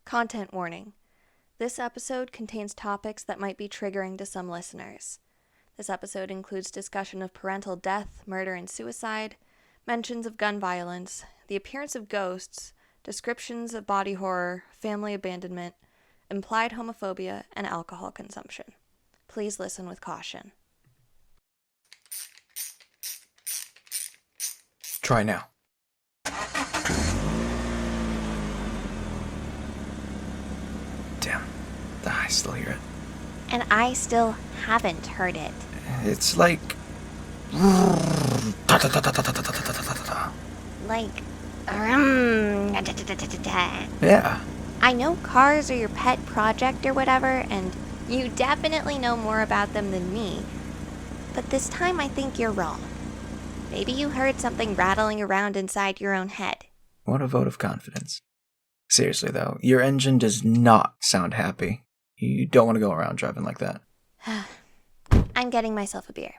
Content warning. This episode contains topics that might be triggering to some listeners. This episode includes discussion of parental death, murder, and suicide, mentions of gun violence, the appearance of ghosts, descriptions of body horror, family abandonment, implied homophobia, and alcohol consumption. Please listen with caution. Try now. Damn, I still hear it. And I still haven't heard it. It's like... Like, Yeah. I know cars are your pet project or whatever, and you definitely know more about them than me. But this time I think you're wrong. Maybe you heard something rattling around inside your own head. What a vote of confidence. Seriously, though, your engine does not sound happy. You don't want to go around driving like that. I'm getting myself a beer.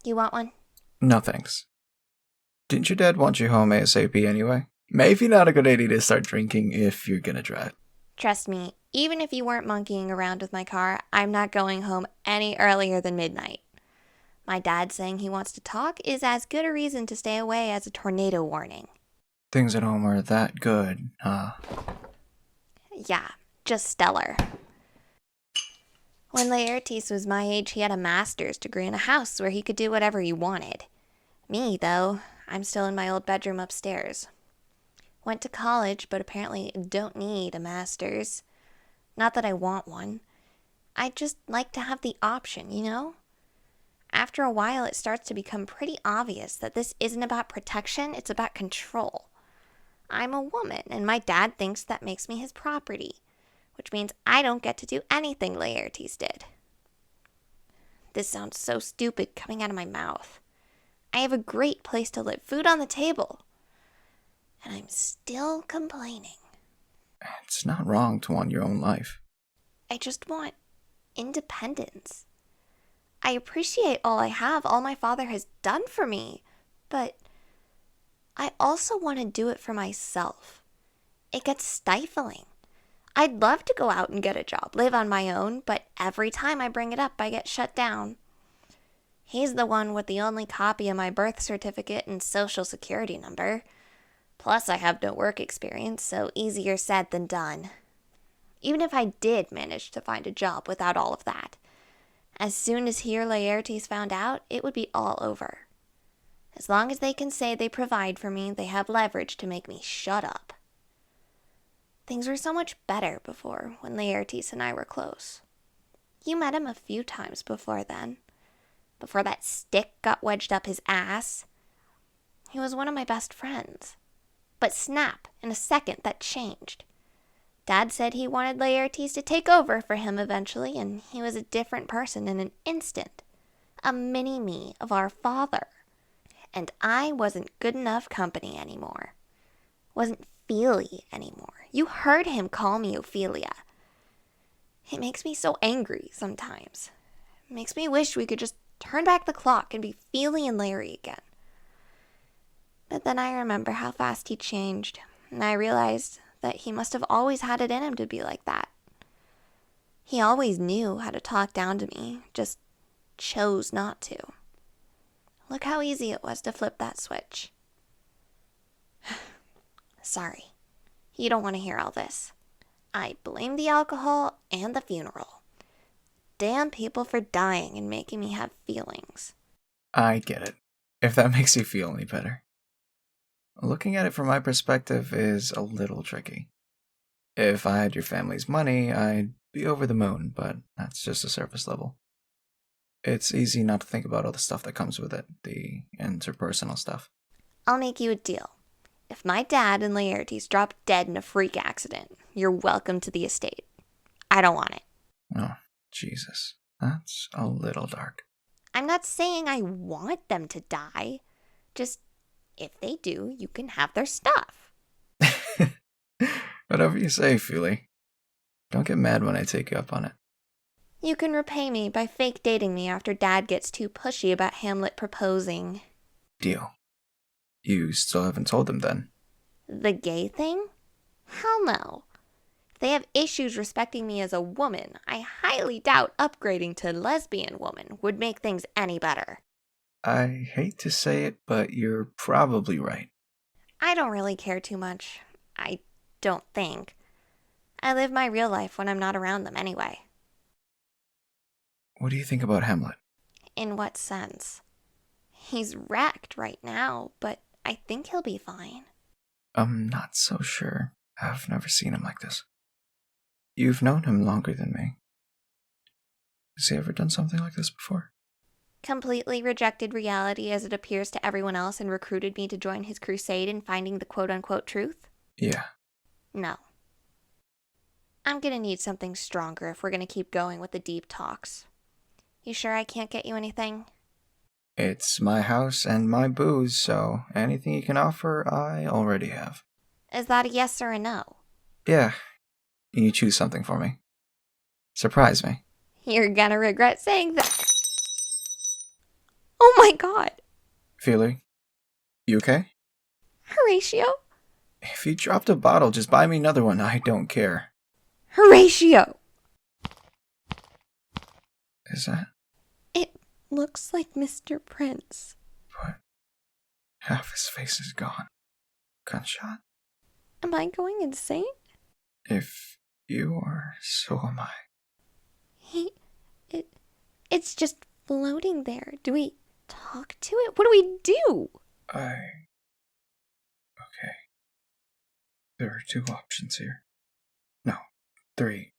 You want one? No thanks. Didn't your dad want you home ASAP anyway? Maybe not a good idea to start drinking if you're gonna drive. Trust me, even if you weren't monkeying around with my car, I'm not going home any earlier than midnight. My dad saying he wants to talk is as good a reason to stay away as a tornado warning. Things at home are that good, huh? Yeah, just stellar. When Laertes was my age, he had a master's degree in a house where he could do whatever he wanted. Me, though, I'm still in my old bedroom upstairs. Went to college, but apparently don't need a master's. Not that I want one. I just like to have the option, you know? After a while, it starts to become pretty obvious that this isn't about protection, it's about control. I'm a woman, and my dad thinks that makes me his property, which means I don't get to do anything Laertes did. This sounds so stupid coming out of my mouth. I have a great place to live, food on the table, and I'm still complaining. It's not wrong to want your own life. I just want independence. I appreciate all I have, all my father has done for me, but I also want to do it for myself. It gets stifling. I'd love to go out and get a job, live on my own, but every time I bring it up, I get shut down. He's the one with the only copy of my birth certificate and social security number. Plus, I have no work experience, so easier said than done. Even if I did manage to find a job without all of that, as soon as he or Laertes found out, it would be all over. As long as they can say they provide for me, they have leverage to make me shut up. Things were so much better before, when Laertes and I were close. You met him a few times before then. Before that stick got wedged up his ass. He was one of my best friends. But snap, in a second that changed. Dad said he wanted Laertes to take over for him eventually, and he was a different person in an instant. A mini-me of our father. And I wasn't good enough company anymore. Wasn't feely anymore. You heard him call me Ophelia. It makes me so angry sometimes. It makes me wish we could just turn back the clock and be Feely and Larry again. But then I remember how fast he changed, and I realized that he must have always had it in him to be like that. He always knew how to talk down to me, just chose not to. Look how easy it was to flip that switch. Sorry, you don't want to hear all this. I blame the alcohol and the funeral. Damn people for dying and making me have feelings. I get it, if that makes you feel any better. Looking at it from my perspective is a little tricky. If I had your family's money, I'd be over the moon, but that's just a surface level. It's easy not to think about all the stuff that comes with it, the interpersonal stuff. I'll make you a deal. If my dad and Laertes drop dead in a freak accident, you're welcome to the estate. I don't want it. Oh, Jesus. That's a little dark. I'm not saying I want them to die. Just, if they do, you can have their stuff. Whatever you say, Feely. Don't get mad when I take you up on it. You can repay me by fake dating me after Dad gets too pushy about Hamlet proposing. Deal. You still haven't told him then? The gay thing? Hell no. they have issues respecting me as a woman, I highly doubt upgrading to lesbian woman would make things any better. I hate to say it, but you're probably right. I don't really care too much. I don't think. I live my real life when I'm not around them anyway. What do you think about Hamlet? In what sense? He's wrecked right now, but I think he'll be fine. I'm not so sure. I've never seen him like this. You've known him longer than me. Has he ever done something like this before? Completely rejected reality as it appears to everyone else and recruited me to join his crusade in finding the quote-unquote truth? Yeah. No. I'm gonna need something stronger if we're gonna keep going with the deep talks. You sure I can't get you anything? It's my house and my booze, so anything you can offer, I already have. Is that a yes or a no? Yeah. You choose something for me. Surprise me. You're gonna regret saying that. Oh my god! Feeler, you okay? Horatio? If you dropped a bottle, just buy me another one. I don't care. Horatio! Is that? It looks like Mr. Prince. But half his face is gone. Gunshot? Am I going insane? If you are, so am I. It's just floating there. Do we talk to it? What do we do? Okay. There are two options here. No, three.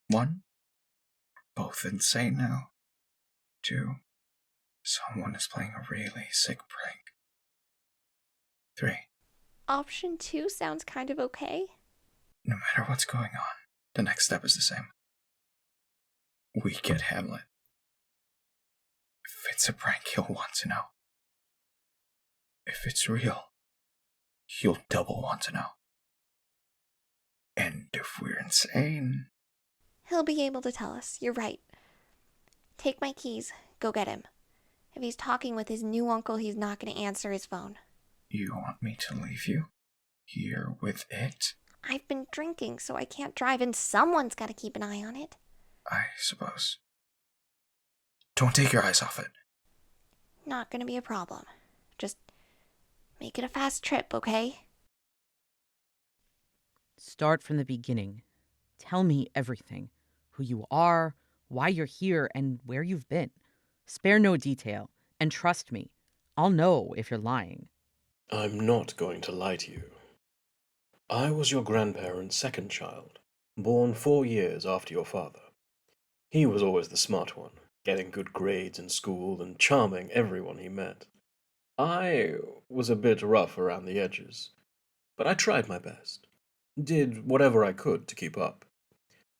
One, both insane now. Two, someone is playing a really sick prank. Three, Option 2 sounds kind of okay. no matter what's going on, the next step is the same. We get Hamlet. If it's a prank, he'll want to know. If it's real, he'll double want to know. And if we're insane... He'll be able to tell us. You're right. Take my keys. Go get him. If he's talking with his new uncle, he's not going to answer his phone. You want me to leave you? Here with it? I've been drinking, so I can't drive, and someone's got to keep an eye on it. I suppose. Don't take your eyes off it. Not going to be a problem. Just make it a fast trip, okay? Start from the beginning. Tell me everything. Who you are, why you're here, and where you've been. Spare no detail, and trust me, I'll know if you're lying. I'm not going to lie to you. I was your grandparents' second child, born 4 years after your father. He was always the smart one, getting good grades in school and charming everyone he met. I was a bit rough around the edges, but I tried my best, did whatever I could to keep up.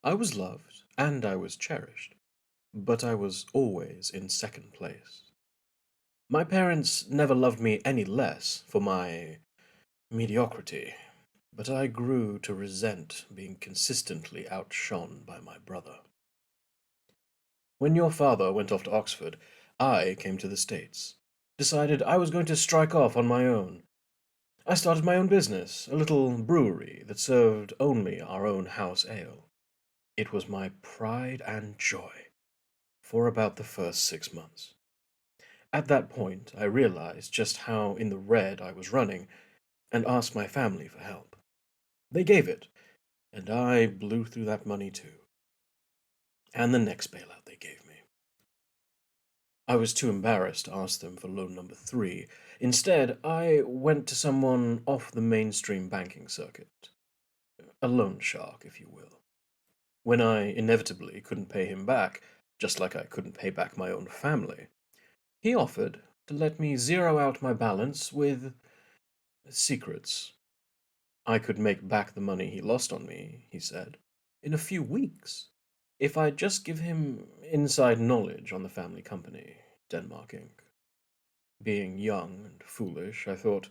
I was loved and I was cherished, but I was always in second place. My parents never loved me any less for my mediocrity, but I grew to resent being consistently outshone by my brother. When your father went off to Oxford, I came to the States, decided I was going to strike off on my own. I started my own business, a little brewery that served only our own house ale. It was my pride and joy for about the first 6 months. At that point, I realized just how in the red I was running and asked my family for help. They gave it, and I blew through that money too. And the next bailout they gave me. I was too embarrassed to ask them for loan number 3. Instead, I went to someone off the mainstream banking circuit. A loan shark, if you will. When I inevitably couldn't pay him back, just like I couldn't pay back my own family, he offered to let me zero out my balance with secrets. I could make back the money he lost on me, he said, in a few weeks, if I'd just give him inside knowledge on the family company, Denmark Inc. Being young and foolish, I thought,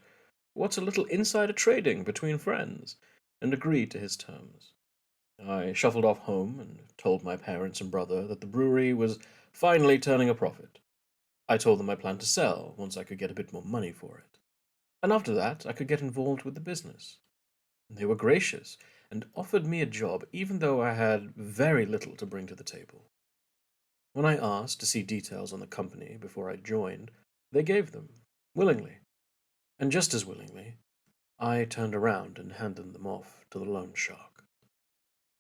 what's a little insider trading between friends, and agreed to his terms. I shuffled off home and told my parents and brother that the brewery was finally turning a profit. I told them I planned to sell once I could get a bit more money for it. And after that, I could get involved with the business. They were gracious and offered me a job even though I had very little to bring to the table. When I asked to see details on the company before I joined, they gave them, willingly. And just as willingly, I turned around and handed them off to the loan shark.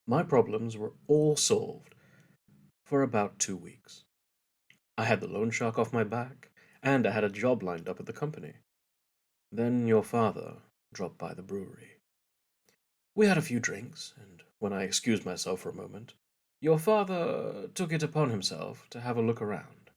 My problems were all solved for about 2 weeks. I had the loan shark off my back, and I had a job lined up at the company. Then your father dropped by the brewery. We had a few drinks, and when I excused myself for a moment, your father took it upon himself to have a look around.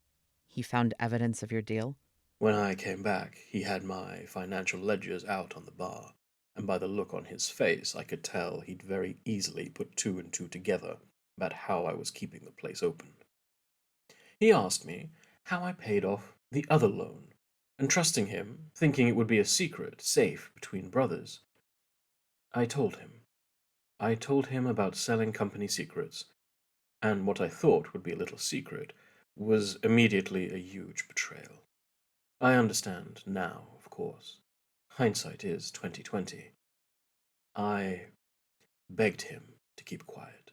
He found evidence of your deal? When I came back, he had my financial ledgers out on the bar, and by the look on his face, I could tell he'd very easily put two and two together about how I was keeping the place open. He asked me how I paid off the other loan, and trusting him, thinking it would be a secret, safe between brothers, I told him. I told him about selling company secrets, and what I thought would be a little secret was immediately a huge betrayal. I understand now, of course. Hindsight is 20/20. I begged him to keep quiet,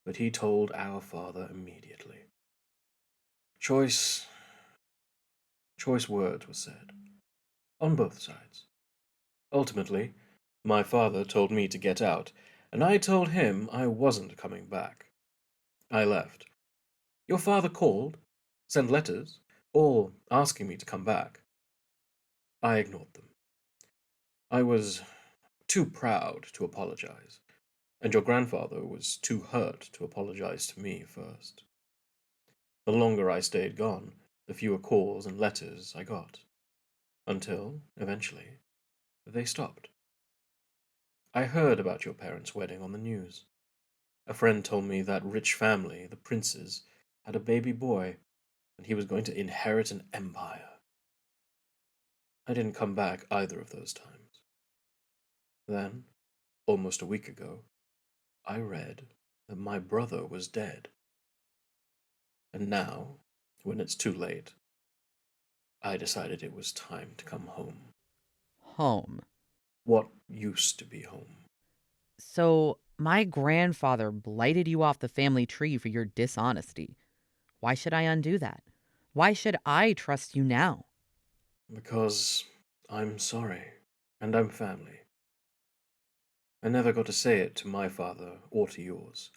but he told our father immediately. Choice words were said, on both sides. Ultimately, my father told me to get out, and I told him I wasn't coming back. I left. Your father called, sent letters, all asking me to come back. I ignored them. I was too proud to apologize, and your grandfather was too hurt to apologize to me first. The longer I stayed gone, the fewer calls and letters I got, until, eventually, they stopped. I heard about your parents' wedding on the news. A friend told me that rich family, the Princes, had a baby boy, and he was going to inherit an empire. I didn't come back either of those times. Then, almost a week ago, I read that my brother was dead. And now, when it's too late, I decided it was time to come home. Home. What used to be home. So, my grandfather blighted you off the family tree for your dishonesty. Why should I undo that? Why should I trust you now? Because I'm sorry, and I'm family. I never got to say it to my father or to yours,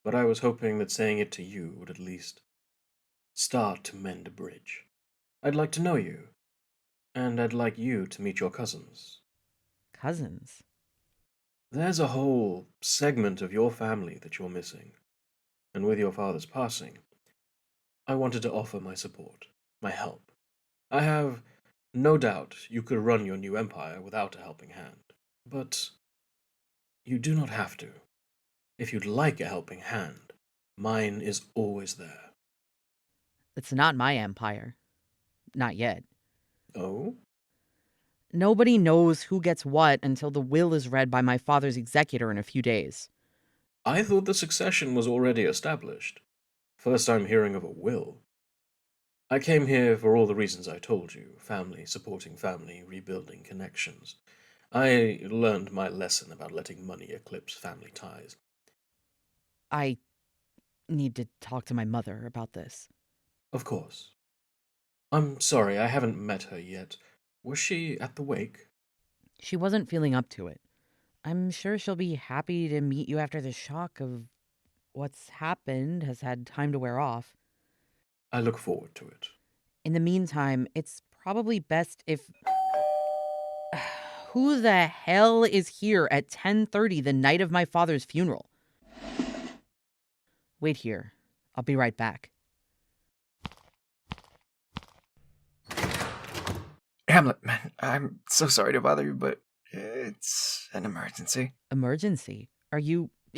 but I was hoping that saying it to you would at least start to mend a bridge. I'd like to know you, and I'd like you to meet your cousins. Cousins. There's a whole segment of your family that you're missing, and with your father's passing, I wanted to offer my support, my help. I have no doubt you could run your new empire without a helping hand, but you do not have to. If you'd like a helping hand, mine is always there. It's not my empire. Not yet. Oh? Nobody knows who gets what until the will is read by my father's executor in a few days. I thought the succession was already established. First I'm hearing of a will. I came here for all the reasons I told you, family supporting family, rebuilding connections. I learned my lesson about letting money eclipse family ties. I need to talk to my mother about this. Of course. I'm sorry, I haven't met her yet. Was she at the wake? She wasn't feeling up to it. I'm sure she'll be happy to meet you after the shock of what's happened has had time to wear off. I look forward to it. In the meantime, it's probably best if... Who the hell is here at 10:30 the night of my father's funeral? Wait here. I'll be right back. Hamlet, man, I'm so sorry to bother you, but it's an emergency. Emergency?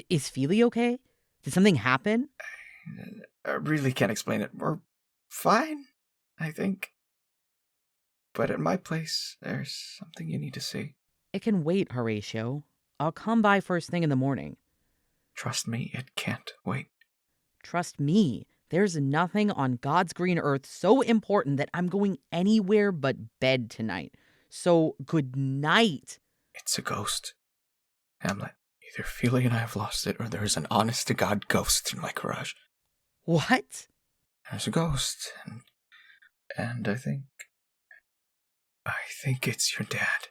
Is Feely okay? Did something happen? I really can't explain it. We're fine, I think. But at my place, there's something you need to see. It can wait, Horatio. I'll come by first thing in the morning. Trust me, it can't wait. Trust me, there's nothing on God's green earth so important that I'm going anywhere but bed tonight. So, good night. It's a ghost. Hamlet, you Either Ophelia and I have lost it, or there's an honest-to-God ghost in my garage. What? There's a ghost, and I think it's your dad.